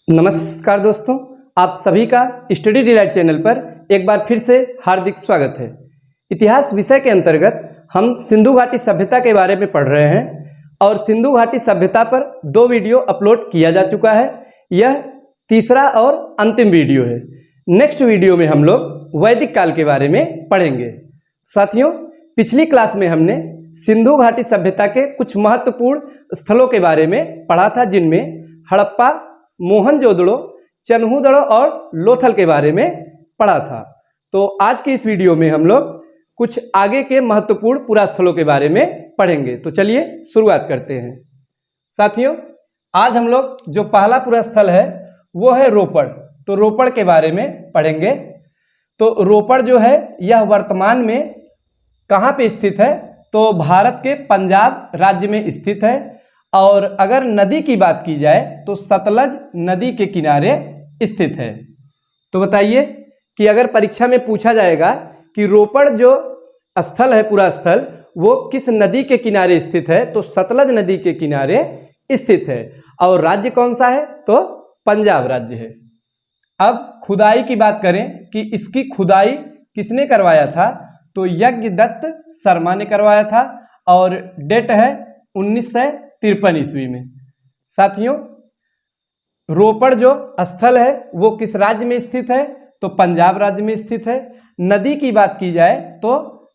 नमस्कार दोस्तों, आप सभी का स्टडी डिलाइट चैनल पर एक बार फिर से हार्दिक स्वागत है। इतिहास विषय के अंतर्गत हम सिंधु घाटी सभ्यता के बारे में पढ़ रहे हैं और सिंधु घाटी सभ्यता पर 2 वीडियो अपलोड किया जा चुका है। यह तीसरा और अंतिम वीडियो है। नेक्स्ट वीडियो में हम लोग वैदिक काल के बारे में पढ़ेंगे। साथियों, पिछली क्लास में हमने सिंधु घाटी सभ्यता के कुछ महत्वपूर्ण स्थलों के बारे में पढ़ा था, जिनमें हड़प्पा, मोहनजोदड़ो, चन्हूदड़ो और लोथल के बारे में पढ़ा था। तो आज के इस वीडियो में हम लोग कुछ आगे के महत्वपूर्ण पुरा स्थलों के बारे में पढ़ेंगे। तो चलिए शुरुआत करते हैं। साथियों, आज हम लोग जो पहला पुरा स्थल है वो है रोपड़। तो रोपड़ के बारे में पढ़ेंगे। तो रोपड़ जो है यह वर्तमान में कहाँ पे स्थित है? तो भारत के पंजाब राज्य में स्थित है। और अगर नदी की बात की जाए तो सतलज नदी के किनारे स्थित है। तो बताइए कि अगर परीक्षा में पूछा जाएगा कि रोपड़ जो स्थल है, पूरा स्थल, वो किस नदी के किनारे स्थित है, तो सतलज नदी के किनारे स्थित है। और राज्य कौन सा है? तो पंजाब राज्य है। अब खुदाई की बात करें कि इसकी खुदाई किसने करवाया था, तो यज्ञदत्त शर्मा ने करवाया था और डेट है 1953 ईस्वी में। साथियों, रोपड़ जो स्थल है वो किस राज्य में स्थित है? तो पंजाब राज्य में स्थित है। नदी की बात की जाए तो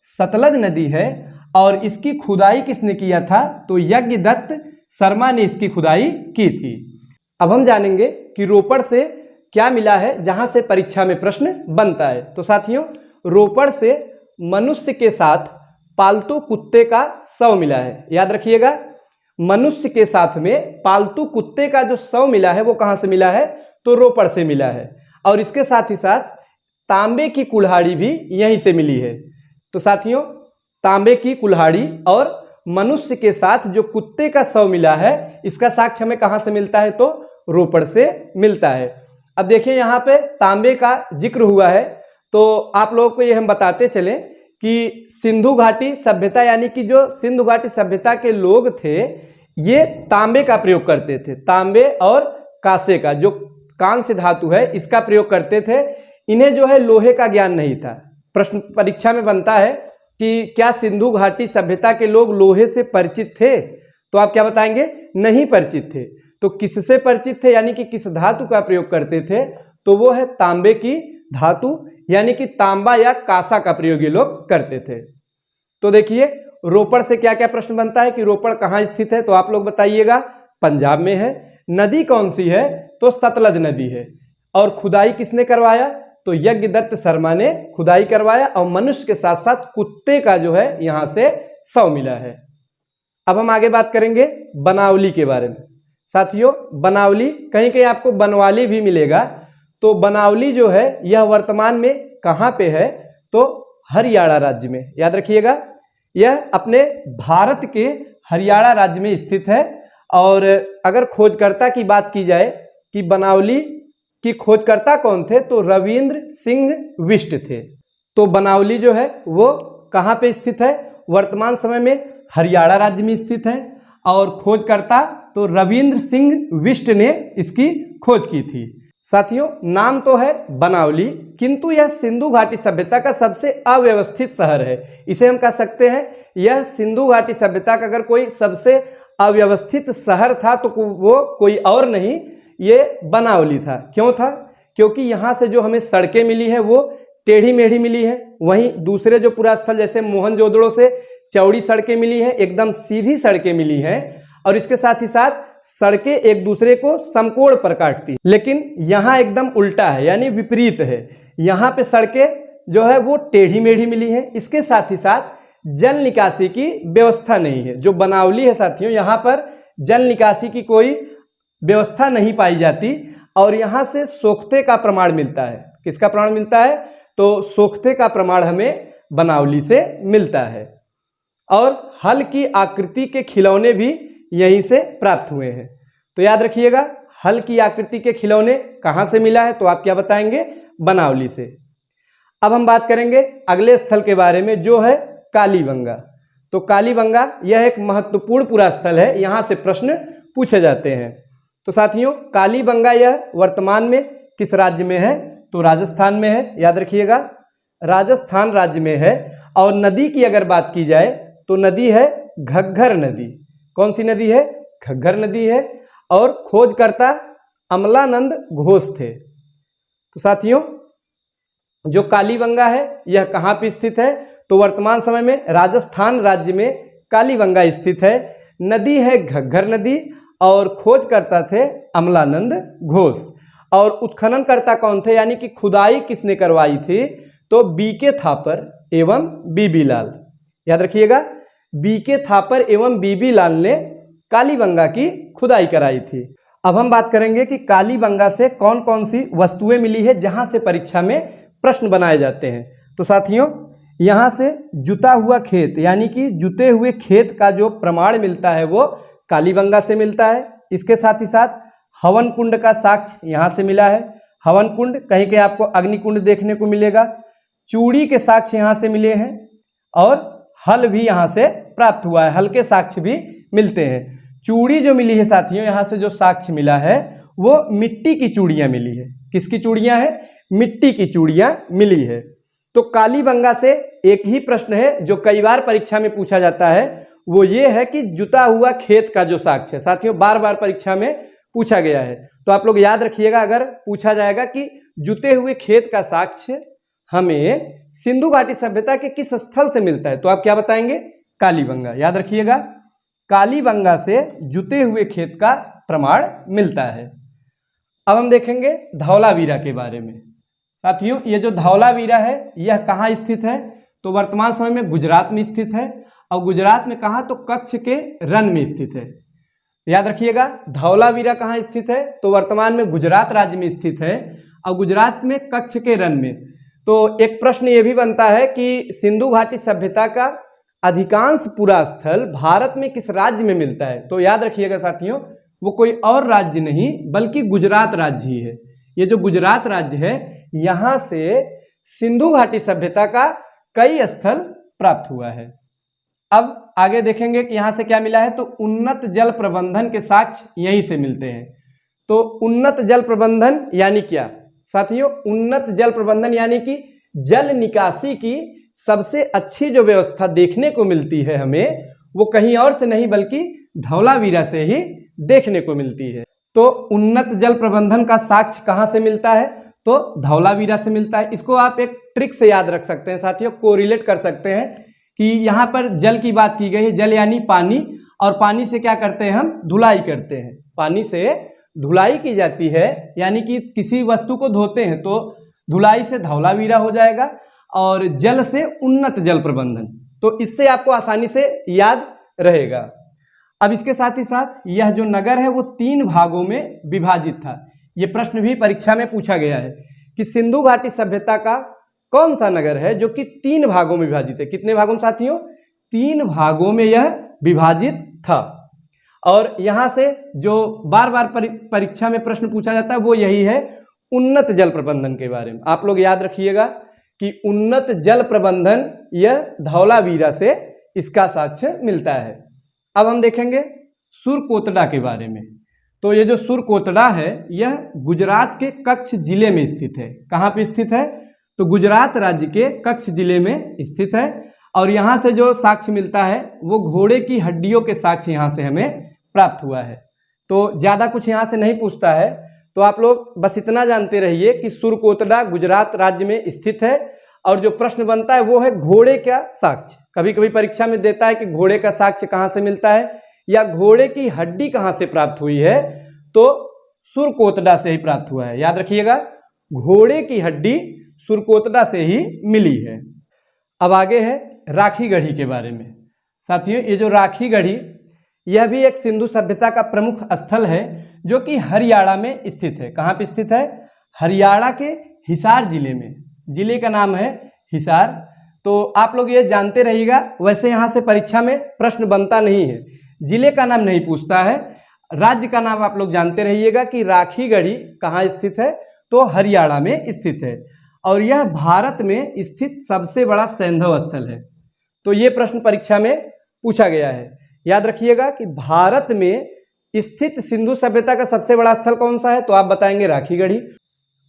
सतलज नदी है और इसकी खुदाई किसने किया था? तो यज्ञदत्त शर्मा ने इसकी खुदाई की थी। अब हम जानेंगे कि रोपड़ से क्या मिला है जहां से परीक्षा में प्रश्न बनता है। तो साथियों, रोपड़ से मनुष्य के साथ पालतू कुत्ते का शव मिला है। याद रखिएगा, मनुष्य के साथ में पालतू कुत्ते का जो शव मिला है वो कहां से मिला है? तो रोपड़ से मिला है। और इसके साथ ही साथ तांबे की कुल्हाड़ी भी यहीं से मिली है। तो साथियों, तांबे की कुल्हाड़ी और मनुष्य के साथ जो कुत्ते का शव मिला है, इसका साक्ष्य हमें कहां से मिलता है? तो रोपड़ से मिलता है। अब देखिए, यहाँ पे तांबे का जिक्र हुआ है तो आप लोगों को ये हम बताते चले कि सिंधु घाटी सभ्यता, यानी कि जो सिंधु घाटी सभ्यता के लोग थे, ये तांबे का प्रयोग करते थे। तांबे और कांसे का, जो कांस्य धातु है, इसका प्रयोग करते थे। इन्हें जो है लोहे का ज्ञान नहीं था। प्रश्न परीक्षा में बनता है कि क्या सिंधु घाटी सभ्यता के लोग लोहे से परिचित थे? तो आप क्या बताएंगे? नहीं परिचित थे। तो किससे परिचित थे, यानी कि किस धातु का प्रयोग करते थे? तो वो है तांबे की धातु, यानी कि तांबा या कांसा का प्रयोग ये लोग करते थे। तो देखिए, रोपड़ से क्या क्या प्रश्न बनता है कि रोपड़ कहाँ स्थित है? तो आप लोग बताइएगा। पंजाब में है। नदी कौन सी है? तो सतलज नदी है। और खुदाई किसने करवाया? तो यज्ञदत्त शर्मा ने खुदाई करवाया और मनुष्य के साथ साथ कुत्ते का जो है यहां से शव मिला है। अब हम आगे बात करेंगे बनावली के बारे में। साथियों, बनावली, कहीं कहीं आपको बनवाली भी मिलेगा। तो बनावली जो है यह वर्तमान में कहाँ पे है? तो हरियाणा राज्य में। याद रखिएगा, यह अपने भारत के हरियाणा राज्य में स्थित है। और अगर खोजकर्ता की बात की जाए कि बनावली की खोजकर्ता कौन थे, तो रविंद्र सिंह बिष्ट थे। तो बनावली जो है वो कहाँ पे स्थित है? वर्तमान समय में हरियाणा राज्य में स्थित है। और खोजकर्ता तो रविंद्र सिंह बिष्ट ने इसकी खोज की थी। साथियों, नाम तो है बनावली, किंतु यह सिंधु घाटी सभ्यता का सबसे अव्यवस्थित शहर है। इसे हम कह सकते हैं, यह सिंधु घाटी सभ्यता का अगर कोई सबसे अव्यवस्थित शहर था तो वो कोई और नहीं, ये बनावली था। क्यों था? क्योंकि यहाँ से जो हमें सड़कें मिली है वो टेढ़ी मेढ़ी मिली है। वहीं दूसरे जो पुरा स्थल जैसे मोहनजोदड़ो से चौड़ी सड़कें मिली हैं, एकदम सीधी सड़कें मिली हैं। और इसके साथ ही साथ सड़कें एक दूसरे को समकोण पर काटती, लेकिन यहाँ एकदम उल्टा है, यानी विपरीत है। यहाँ पे सड़कें जो है वो टेढ़ी मेढ़ी मिली है। इसके साथ ही साथ जल निकासी की व्यवस्था नहीं है। जो बनावली है साथियों, यहाँ पर जल निकासी की कोई व्यवस्था नहीं पाई जाती। और यहाँ से सोख्ते का प्रमाण मिलता है। किसका प्रमाण मिलता है? तो सोख्ते का प्रमाण हमें बनावली से मिलता है। और हल की आकृति के खिलौने भी यहीं से प्राप्त हुए हैं। तो याद रखिएगा, हल की आकृति के खिलौने कहाँ से मिला है? तो आप क्या बताएंगे? बनावली से। अब हम बात करेंगे अगले स्थल के बारे में, जो है कालीबंगा। तो कालीबंगा यह एक महत्वपूर्ण पुरा स्थल है। यहाँ से प्रश्न पूछे जाते हैं। तो साथियों कालीबंगा यह वर्तमान में किस राज्य में है? तो राजस्थान में है, याद रखिएगा राजस्थान राज्य में है। और नदी की अगर बात की जाए तो नदी है घग्गर नदी। कौन सी नदी है? घग्गर नदी है। और खोजकर्ता अमलानंद घोष थे। तो साथियों जो कालीबंगा है यह कहाँ पे स्थित है? तो वर्तमान समय में राजस्थान राज्य में कालीबंगा स्थित है। नदी है घग्गर नदी और खोजकर्ता थे अमलानंद घोष। और उत्खननकर्ता कौन थे, यानी कि खुदाई किसने करवाई थी? तो बीके थापर एवं बीबी लाल। याद रखिएगा बीके थापर एवं बीबी लाल ने कालीबंगा की खुदाई कराई थी। अब हम बात करेंगे कि कालीबंगा से कौन कौन सी वस्तुएं मिली है जहां से परीक्षा में प्रश्न बनाए जाते हैं। तो साथियों यहाँ से जुता हुआ खेत यानी कि जुते हुए खेत का जो प्रमाण मिलता है वो कालीबंगा से मिलता है। इसके साथ ही साथ हवन कुंड का साक्ष्य यहाँ से मिला है। हवन कुंड कहीं कहीं आपको अग्निकुंड देखने को मिलेगा। चूड़ी के साक्ष्य यहाँ से मिले हैं और हल भी यहाँ से प्राप्त हुआ है, हल के साक्ष्य भी मिलते हैं। चूड़ी जो मिली है साथियों यहाँ से जो साक्ष्य मिला है वो मिट्टी की चूड़ियाँ मिली है। किसकी चूड़ियाँ हैं? मिट्टी की चूड़ियाँ मिली है। तो कालीबंगा से एक ही प्रश्न है जो कई बार परीक्षा में पूछा जाता है, वो ये है कि जुता हुआ खेत का जो साक्ष्य है। साथियों बार बार परीक्षा में पूछा गया है, तो आप लोग याद रखिएगा अगर पूछा जाएगा कि जुते हुए खेत का साक्ष्य हमें सिंधु घाटी सभ्यता के किस स्थल से मिलता है, तो आप क्या बताएंगे? कालीबंगा। याद रखिएगा कालीबंगा से जुते हुए खेत का प्रमाण मिलता है। अब हम देखेंगे धौलावीरा के बारे में। साथियों ये जो धौलावीरा है यह कहाँ स्थित है? तो वर्तमान समय में गुजरात में स्थित है। और गुजरात में कहाँ? तो कच्छ के रण में स्थित है। याद रखिएगा धौलावीरा कहाँ स्थित है? तो वर्तमान में गुजरात राज्य में स्थित है और गुजरात में कच्छ के रण में। तो एक प्रश्न ये भी बनता है कि सिंधु घाटी सभ्यता का अधिकांश पुरा स्थल भारत में किस राज्य में मिलता है? तो याद रखिएगा साथियों वो कोई और राज्य नहीं बल्कि गुजरात राज्य ही है। ये जो गुजरात राज्य है यहाँ से सिंधु घाटी सभ्यता का कई स्थल प्राप्त हुआ है। अब आगे देखेंगे कि यहाँ से क्या मिला है, तो उन्नत जल प्रबंधन के साक्ष्य यहीं से मिलते हैं। तो उन्नत जल प्रबंधन यानी क्या? साथियों उन्नत जल प्रबंधन यानी कि जल निकासी की सबसे अच्छी जो व्यवस्था देखने को मिलती है हमें, वो कहीं और से नहीं बल्कि धौलावीरा से ही देखने को मिलती है। तो उन्नत जल प्रबंधन का साक्ष्य कहाँ से मिलता है? तो धौलावीरा से मिलता है। इसको आप एक ट्रिक से याद रख सकते हैं साथियों, कोरिलेट कर सकते हैं कि यहाँ पर जल की बात की गई है। जल यानी पानी, और पानी से क्या करते हैं हम? धुलाई करते हैं। पानी से धुलाई की जाती है यानी कि किसी वस्तु को धोते हैं तो धुलाई से धौलावीरा हो जाएगा, और जल से उन्नत जल प्रबंधन। तो इससे आपको आसानी से याद रहेगा। अब इसके साथ ही साथ यह जो नगर है वो 3 भागों में विभाजित था। ये प्रश्न भी परीक्षा में पूछा गया है कि सिंधु घाटी सभ्यता का कौन सा नगर है जो कि 3 भागों में विभाजित है। कितने भागों में साथियों? 3 भागों में यह विभाजित था। और यहाँ से जो बार बार परीक्षा में प्रश्न पूछा जाता है वो यही है उन्नत जल प्रबंधन के बारे में। आप लोग याद रखिएगा कि उन्नत जल प्रबंधन यह धौलावीरा से इसका साक्ष्य मिलता है। अब हम देखेंगे सुरकोटड़ा के बारे में। तो ये जो सुरकोटड़ा है यह गुजरात के कच्छ जिले में स्थित है। कहाँ पे स्थित है? तो गुजरात राज्य के कच्छ जिले में स्थित है। और यहाँ से जो साक्ष्य मिलता है वो घोड़े की हड्डियों के साक्ष्य यहाँ से हमें प्राप्त हुआ है। तो ज़्यादा कुछ यहाँ से नहीं पूछता है, तो आप लोग बस इतना जानते रहिए कि सुरकोटड़ा गुजरात राज्य में स्थित है। और जो प्रश्न बनता है वो है घोड़े का साक्ष्य। कभी कभी परीक्षा में देता है कि घोड़े का साक्ष्य कहाँ से मिलता है या घोड़े की हड्डी कहाँ से प्राप्त हुई है, तो सुरकोटड़ा से ही प्राप्त हुआ है। याद रखिएगा घोड़े की हड्डी सुरकोटड़ा से ही मिली है। अब आगे है राखी गढ़ी के बारे में। साथियों ये जो राखी गढ़ी यह भी एक सिंधु सभ्यता का प्रमुख स्थल है जो कि हरियाणा में स्थित है। कहाँ पे स्थित है? हरियाणा के हिसार जिले में। जिले का नाम है हिसार। तो आप लोग ये जानते रहिएगा, वैसे यहाँ से परीक्षा में प्रश्न बनता नहीं है, जिले का नाम नहीं पूछता है, राज्य का नाम आप लोग जानते रहिएगा कि राखी गढ़ी कहाँ स्थित है, तो हरियाणा में स्थित है। और यह भारत में स्थित सबसे बड़ा सैंधव स्थल है। तो ये प्रश्न परीक्षा में पूछा गया है। याद रखिएगा कि भारत में स्थित सिंधु सभ्यता का सबसे बड़ा स्थल कौन सा है? तो आप बताएंगे राखीगढ़ी।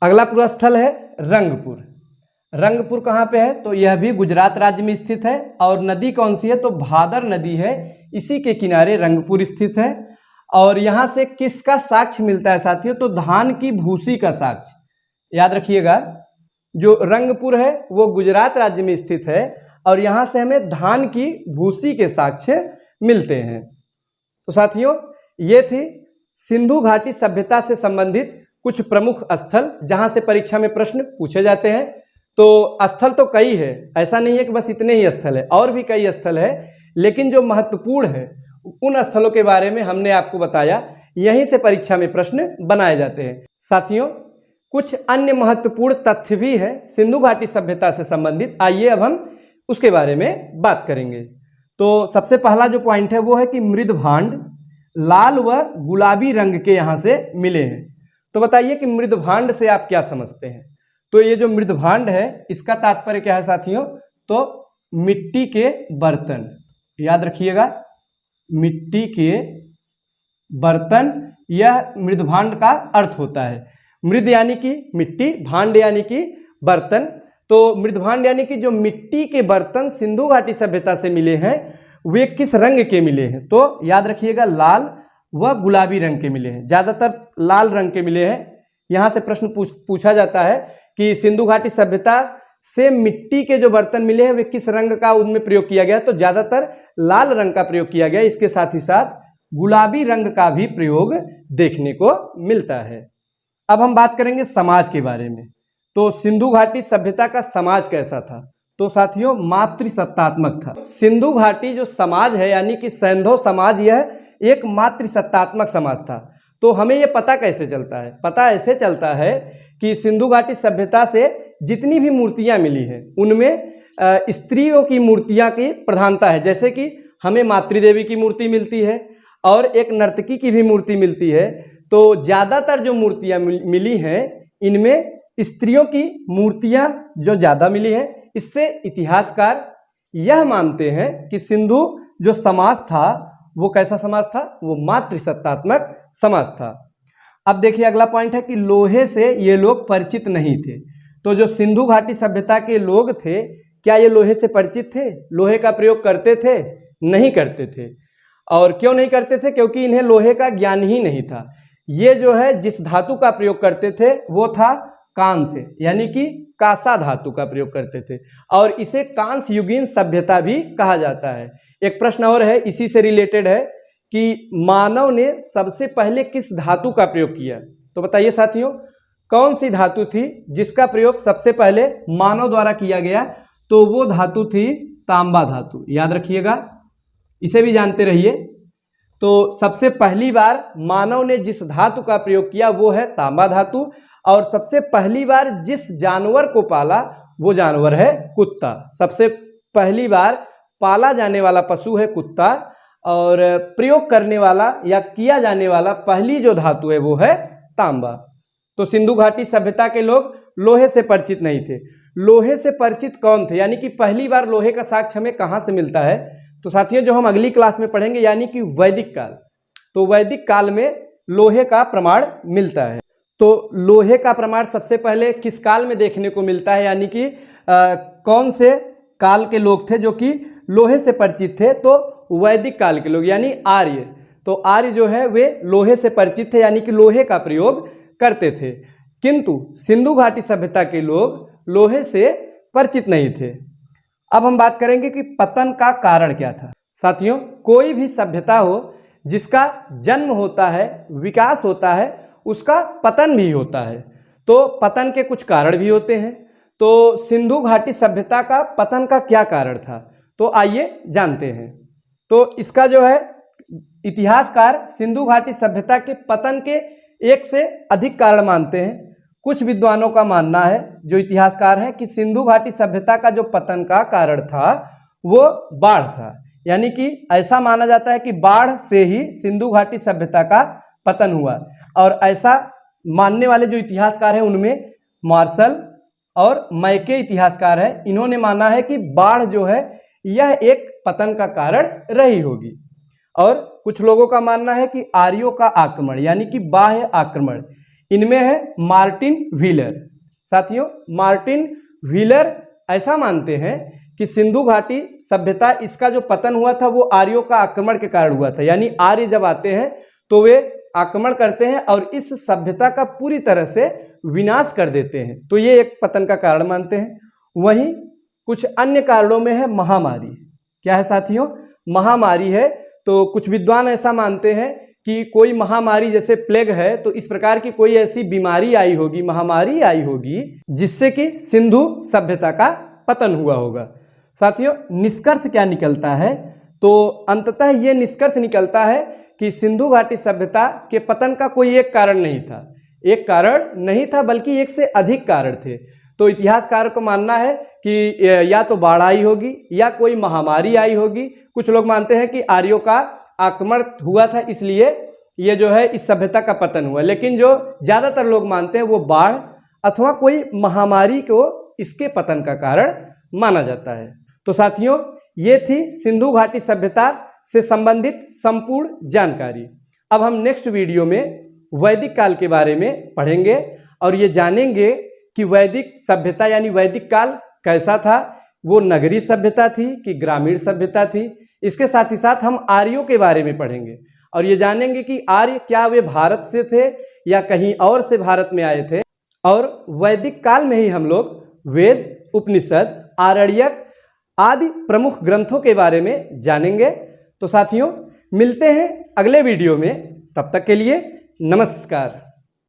अगला पूरा स्थल है रंगपुर। रंगपुर कहाँ पे है? तो यह भी गुजरात राज्य में स्थित है। और नदी कौन सी है? तो भादर नदी है, इसी के किनारे रंगपुर स्थित है। और यहाँ से किसका साक्ष्य मिलता है साथियों? तो धान की भूसी का साक्ष्य। याद रखिएगा, जो रंगपुर है वो गुजरात राज्य में स्थित है और यहाँ से हमें धान की भूसी के साक्ष्य मिलते हैं। तो साथियों, ये थी सिंधु घाटी सभ्यता से संबंधित कुछ प्रमुख स्थल जहाँ से परीक्षा में प्रश्न पूछे जाते हैं। तो स्थल तो कई है, ऐसा नहीं है कि बस इतने ही स्थल है, और भी कई स्थल है, लेकिन जो महत्वपूर्ण है उन स्थलों के बारे में हमने आपको बताया। यहीं से परीक्षा में प्रश्न बनाए जाते हैं। साथियों, कुछ अन्य महत्वपूर्ण तथ्य भी है सिंधु घाटी सभ्यता से संबंधित। आइए अब हम उसके बारे में बात करेंगे। तो सबसे पहला जो पॉइंट है वो है कि मृद भांड लाल व गुलाबी रंग के यहाँ से मिले हैं। तो बताइए कि मृद भांड से आप क्या समझते हैं? तो ये जो मृद भांड है इसका तात्पर्य क्या है साथियों? तो मिट्टी के बर्तन। याद रखिएगा, मिट्टी के बर्तन, यह मृद भांड का अर्थ होता है। मृद यानी कि मिट्टी, भांड यानी कि बर्तन। तो मृद भांड यानी कि जो मिट्टी के बर्तन सिंधु घाटी सभ्यता से मिले हैं वे किस रंग के मिले हैं? तो याद रखिएगा, लाल व गुलाबी रंग के मिले हैं। ज़्यादातर लाल रंग के मिले हैं। यहाँ से प्रश्न पूछा जाता है कि सिंधु घाटी सभ्यता से मिट्टी के जो बर्तन मिले हैं वे किस रंग का उनमें प्रयोग किया गया? तो ज़्यादातर लाल रंग का प्रयोग किया गया। इसके साथ ही साथ गुलाबी रंग का भी प्रयोग देखने को मिलता है। अब हम बात करेंगे समाज के बारे में। तो सिंधु घाटी सभ्यता का समाज कैसा था? तो साथियों, मातृसत्तात्मक था। सिंधु घाटी जो समाज है यानी कि सैंधव समाज, यह एक मातृसत्तात्मक समाज था। तो हमें यह पता कैसे चलता है? पता ऐसे चलता है कि सिंधु घाटी सभ्यता से जितनी भी मूर्तियां मिली हैं उनमें स्त्रियों की मूर्तियां की प्रधानता है। जैसे कि हमें मातृदेवी की मूर्ति मिलती है और एक नर्तकी की भी मूर्ति मिलती है। तो ज़्यादातर जो मूर्तियां मिली हैं इनमें स्त्रियों की मूर्तियां जो ज़्यादा मिली हैं। इससे इतिहासकार यह मानते हैं कि सिंधु जो समाज था वो कैसा समाज था? वो मातृसत्तात्मक समाज था। अब देखिए अगला पॉइंट है कि लोहे से ये लोग परिचित नहीं थे। तो जो सिंधु घाटी सभ्यता के लोग थे, क्या ये लोहे से परिचित थे? लोहे का प्रयोग करते थे? नहीं करते थे। और क्यों नहीं करते थे? क्योंकि इन्हें लोहे का ज्ञान ही नहीं था। ये जो है जिस धातु का प्रयोग करते थे वो था कांस्य, यानी कि कांसा धातु का प्रयोग करते थे और इसे कांस्य युगीन सभ्यता भी कहा जाता है। एक प्रश्न और है, इसी से रिलेटेड है कि मानव ने सबसे पहले किस धातु का प्रयोग किया? तो बताइए साथियों, कौन सी धातु थी जिसका प्रयोग सबसे पहले मानव द्वारा किया गया? तो वो धातु थी तांबा धातु। याद रखिएगा, इसे भी जानते रहिए। तो सबसे पहली बार मानव ने जिस धातु का प्रयोग किया वो है तांबा धातु। और सबसे पहली बार जिस जानवर को पाला वो जानवर है कुत्ता। सबसे पहली बार पाला जाने वाला पशु है कुत्ता और प्रयोग करने वाला या किया जाने वाला पहली जो धातु है वो है तांबा। तो सिंधु घाटी सभ्यता के लोग लोहे से परिचित नहीं थे। लोहे से परिचित कौन थे? यानी कि पहली बार लोहे का साक्ष्य हमें कहाँ से मिलता है? तो साथियों, जो हम अगली क्लास में पढ़ेंगे यानी कि वैदिक काल। तो वैदिक काल में लोहे का प्रमाण मिलता है। तो लोहे का प्रमाण सबसे पहले किस काल में देखने को मिलता है? यानी कि कौन से काल के लोग थे जो कि लोहे से परिचित थे? तो वैदिक काल के लोग यानी आर्य। तो आर्य जो है वे लोहे से परिचित थे, यानी कि लोहे का प्रयोग करते थे। किंतु सिंधु घाटी सभ्यता के लोग लोहे से परिचित नहीं थे। अब हम बात करेंगे कि पतन का कारण क्या था। साथियों, कोई भी सभ्यता हो जिसका जन्म होता है, विकास होता है, उसका पतन भी होता है। तो पतन के कुछ कारण भी होते हैं। तो सिंधु घाटी सभ्यता का पतन का क्या कारण था? तो आइए जानते हैं। तो इसका जो है इतिहासकार सिंधु घाटी सभ्यता के पतन के एक से अधिक कारण मानते हैं। कुछ विद्वानों का मानना है, जो इतिहासकार हैं, कि सिंधु घाटी सभ्यता का जो पतन का कारण था वो बाढ़ था। यानी कि ऐसा माना जाता है कि बाढ़ से ही सिंधु घाटी सभ्यता का पतन हुआ। और ऐसा मानने वाले जो इतिहासकार हैं उनमें मार्शल और मैके इतिहासकार है। इन्होंने माना है कि बाढ़ जो है यह एक पतन का कारण रही होगी। और कुछ लोगों का मानना है कि आर्यों का आक्रमण यानी कि बाह्य आक्रमण, इनमें है मार्टिन व्हीलर। साथियों, मार्टिन व्हीलर ऐसा मानते हैं कि सिंधु घाटी सभ्यता, इसका जो पतन हुआ था वो आर्यों का आक्रमण के कारण हुआ था। यानी आर्य जब आते हैं तो वे आक्रमण करते हैं और इस सभ्यता का पूरी तरह से विनाश कर देते हैं, तो ये एक पतन का कारण मानते हैं। वहीं कुछ अन्य कारणों में है महामारी। क्या है साथियों? महामारी है। तो कुछ विद्वान ऐसा मानते हैं कि कोई महामारी, जैसे प्लेग है, तो इस प्रकार की कोई ऐसी बीमारी आई होगी, महामारी आई होगी, जिससे कि सिंधु सभ्यता का पतन हुआ होगा। साथियों, निष्कर्ष क्या निकलता है? तो अंततः ये निष्कर्ष निकलता है कि सिंधु घाटी सभ्यता के पतन का कोई एक कारण नहीं था, एक कारण नहीं था, बल्कि एक से अधिक कारण थे। तो इतिहासकार को मानना है कि या तो बाढ़ आई होगी या कोई महामारी आई होगी। कुछ लोग मानते हैं कि आर्यों का आक्रमण हुआ था, इसलिए ये जो है इस सभ्यता का पतन हुआ। लेकिन जो ज़्यादातर लोग मानते हैं वो बाढ़ अथवा कोई महामारी को इसके पतन का कारण माना जाता है। तो साथियों, ये थी सिंधु घाटी सभ्यता से संबंधित संपूर्ण जानकारी। अब हम नेक्स्ट वीडियो में वैदिक काल के बारे में पढ़ेंगे और ये जानेंगे कि वैदिक सभ्यता यानी वैदिक काल कैसा था, वो नगरीय सभ्यता थी कि ग्रामीण सभ्यता थी। इसके साथ ही साथ हम आर्यों के बारे में पढ़ेंगे और ये जानेंगे कि आर्य क्या वे भारत से थे या कहीं और से भारत में आए थे। और वैदिक काल में ही हम लोग वेद, उपनिषद, आरण्यक आदि प्रमुख ग्रंथों के बारे में जानेंगे। तो साथियों, मिलते हैं अगले वीडियो में। तब तक के लिए नमस्कार।